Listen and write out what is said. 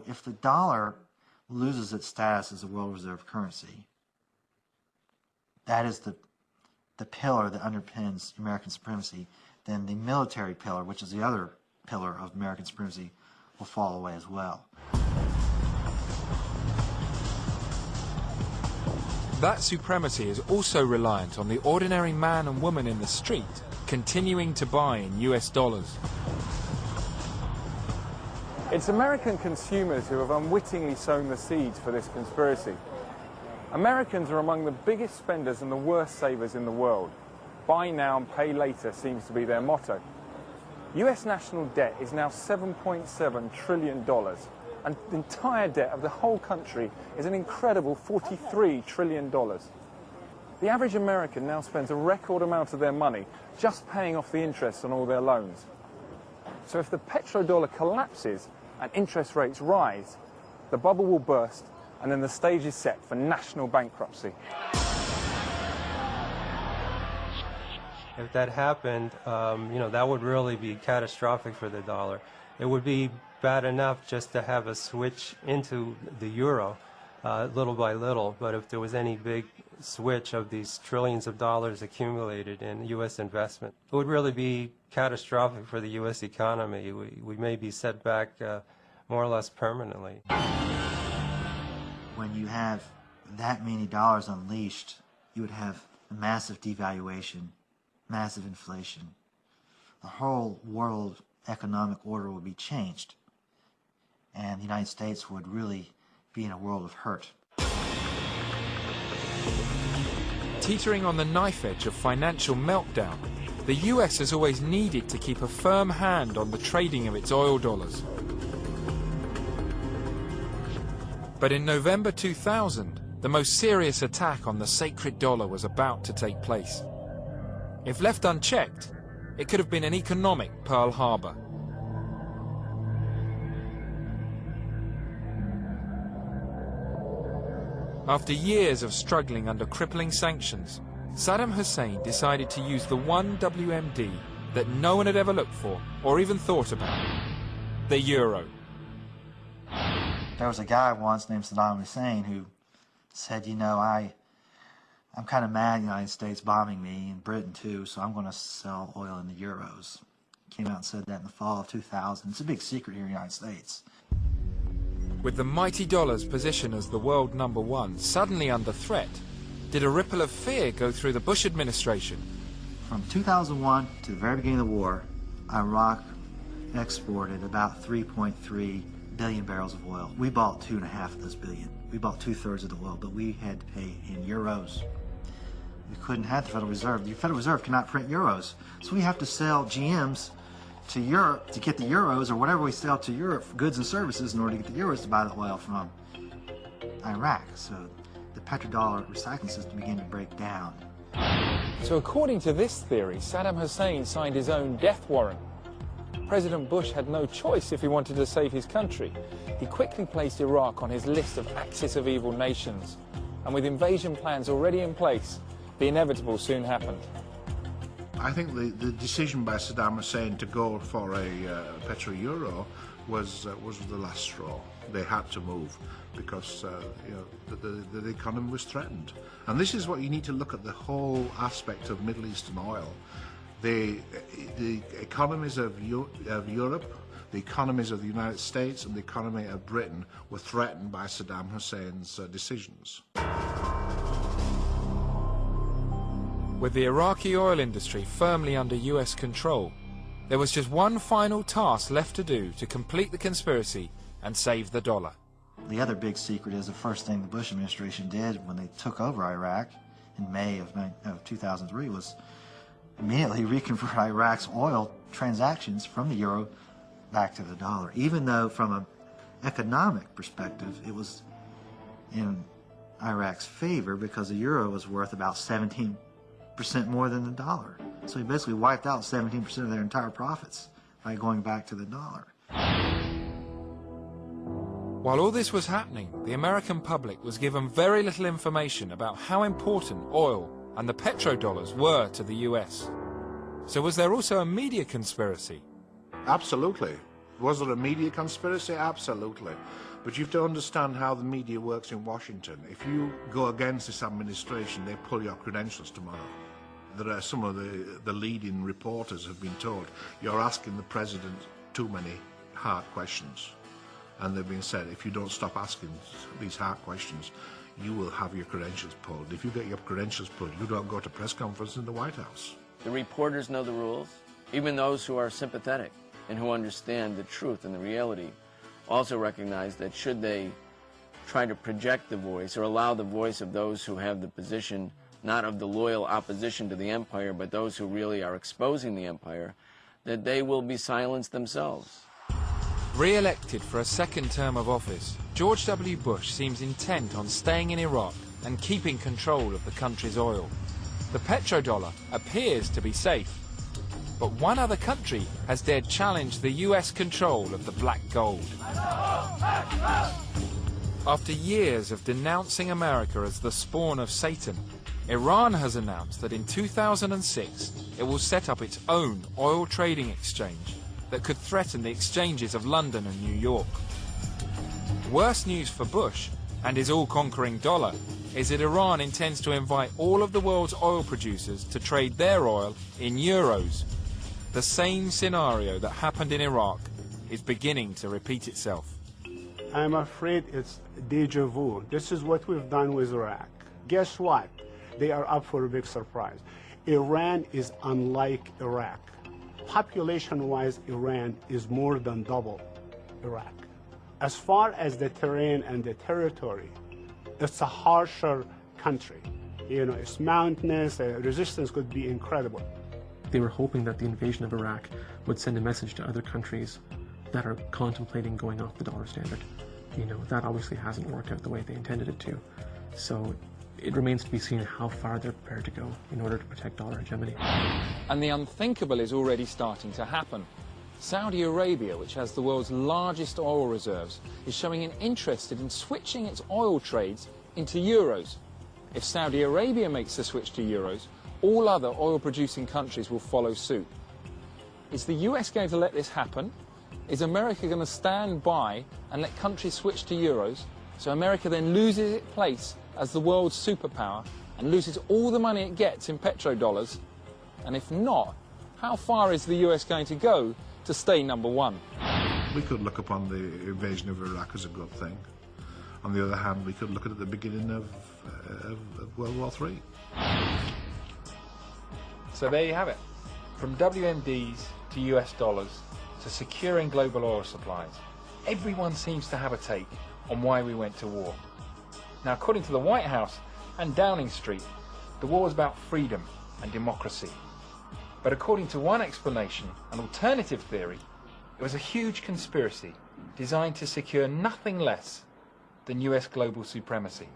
If the dollar loses its status as a world reserve currency, that is the pillar that underpins American supremacy, then the military pillar, which is the other pillar of American supremacy, will fall away as well. That supremacy is also reliant on the ordinary man and woman in the street continuing to buy in US dollars. It's American consumers who have unwittingly sown the seeds for this conspiracy. Americans are among the biggest spenders and the worst savers in the world. Buy now and pay later seems to be their motto. US national debt is now $7.7 trillion, and the entire debt of the whole country is an incredible $43 trillion. The average American now spends a record amount of their money just paying off the interest on all their loans. So if the petrodollar collapses and interest rates rise, the bubble will burst, and then the stage is set for national bankruptcy. If that happened, that would really be catastrophic for the dollar. It would be bad enough just to have a switch into the euro little by little, but if there was any big switch of these trillions of dollars accumulated in U.S. investment, it would really be catastrophic for the U.S. economy. We may be set back more or less permanently. When you have that many dollars unleashed, you would have a massive devaluation, massive inflation. The whole world economic order would be changed, and the United States would really be in a world of hurt. Teetering on the knife edge of financial meltdown, the US has always needed to keep a firm hand on the trading of its oil dollars. But in November 2000, the most serious attack on the sacred dollar was about to take place. If left unchecked, it could have been an economic Pearl Harbor. After years of struggling under crippling sanctions, Saddam Hussein decided to use the one WMD that no one had ever looked for or even thought about: the euro. There was a guy once named Saddam Hussein who said, I'm kind of mad the United States bombing me, and Britain too, so I'm going to sell oil in the euros. Came out and said that in the fall of 2000. It's a big secret here in the United States. With the mighty dollar's position as the world #1 suddenly under threat, did a ripple of fear go through the Bush administration? From 2001 to the very beginning of the war, Iraq exported about 3.3 billion barrels of oil. We bought 2.5 of those billion. We bought 2/3 of the oil, but we had to pay in euros. We couldn't have the Federal Reserve. The Federal Reserve cannot print euros, so we have to sell GMs to Europe to get the euros, or whatever we sell to Europe for goods and services in order to get the euros to buy the oil from Iraq. So the petrodollar recycling system began to break down. So according to this theory, Saddam Hussein signed his own death warrant. President Bush had no choice if he wanted to save his country. He quickly placed Iraq on his list of axis of evil nations. And with invasion plans already in place, the inevitable soon happened. I think the decision by Saddam Hussein to go for a petro-euro was the last straw. They had to move because the economy was threatened. And this is what you need to look at, the whole aspect of Middle Eastern oil. The economies of Europe, the economies of the United States, and the economy of Britain were threatened by Saddam Hussein's decisions. With the Iraqi oil industry firmly under US control, there was just one final task left to do to complete the conspiracy and save the dollar. The other big secret is the first thing the Bush administration did when they took over Iraq in May of 2003 was immediately reconvert Iraq's oil transactions from the euro back to the dollar, even though from an economic perspective it was in Iraq's favor because the euro was worth about 17% more than the dollar. So he basically wiped out 17% of their entire profits by going back to the dollar. While all this was happening, the American public was given very little information about how important oil and the petrodollars were to the US. So was there also a media conspiracy? Absolutely. Was there a media conspiracy? Absolutely. But you have to understand how the media works in Washington. If you go against this administration, they pull your credentials tomorrow. There are some of the leading reporters have been told, you're asking the president too many hard questions. And they've been said, if you don't stop asking these hard questions, you will have your credentials pulled. If you get your credentials pulled, you don't go to press conference in the White House. The reporters know the rules. Even those who are sympathetic and who understand the truth and the reality also recognize that should they try to project the voice or allow the voice of those who have the position not of the loyal opposition to the empire, but those who really are exposing the empire, that they will be silenced themselves. Re-elected for a second term of office, George W. Bush seems intent on staying in Iraq and keeping control of the country's oil. The petrodollar appears to be safe, but one other country has dared challenge the US control of the black gold. After years of denouncing America as the spawn of Satan, Iran has announced that in 2006 it will set up its own oil trading exchange that could threaten the exchanges of London and New York. Worse news for Bush and his all-conquering dollar is that Iran intends to invite all of the world's oil producers to trade their oil in euros. The same scenario that happened in Iraq is beginning to repeat itself. I'm afraid it's deja vu. This is what we've done with Iraq. Guess what? They are up for a big surprise. Iran is unlike Iraq. Population-wise, Iran is more than double Iraq. As far as the terrain and the territory, it's a harsher country. You know, it's mountainous, resistance could be incredible. They were hoping that the invasion of Iraq would send a message to other countries that are contemplating going off the dollar standard. You know, that obviously hasn't worked out the way they intended it to. So it remains to be seen how far they're prepared to go in order to protect dollar hegemony. And the unthinkable is already starting to happen. Saudi Arabia, which has the world's largest oil reserves, is showing an interest in switching its oil trades into euros. If Saudi Arabia makes the switch to euros, all other oil-producing countries will follow suit. Is the US going to let this happen? Is America going to stand by and let countries switch to euros, so America then loses its place as the world's superpower and loses all the money it gets in petrodollars? And if not, how far is the US going to go to stay number one? We could look upon the invasion of Iraq as a good thing. On the other hand, we could look at the beginning of World War III. So there you have it. From WMDs to US dollars to securing global oil supplies, everyone seems to have a take on why we went to war. Now, according to the White House and Downing Street, the war was about freedom and democracy. But according to one explanation, an alternative theory, it was a huge conspiracy designed to secure nothing less than US global supremacy.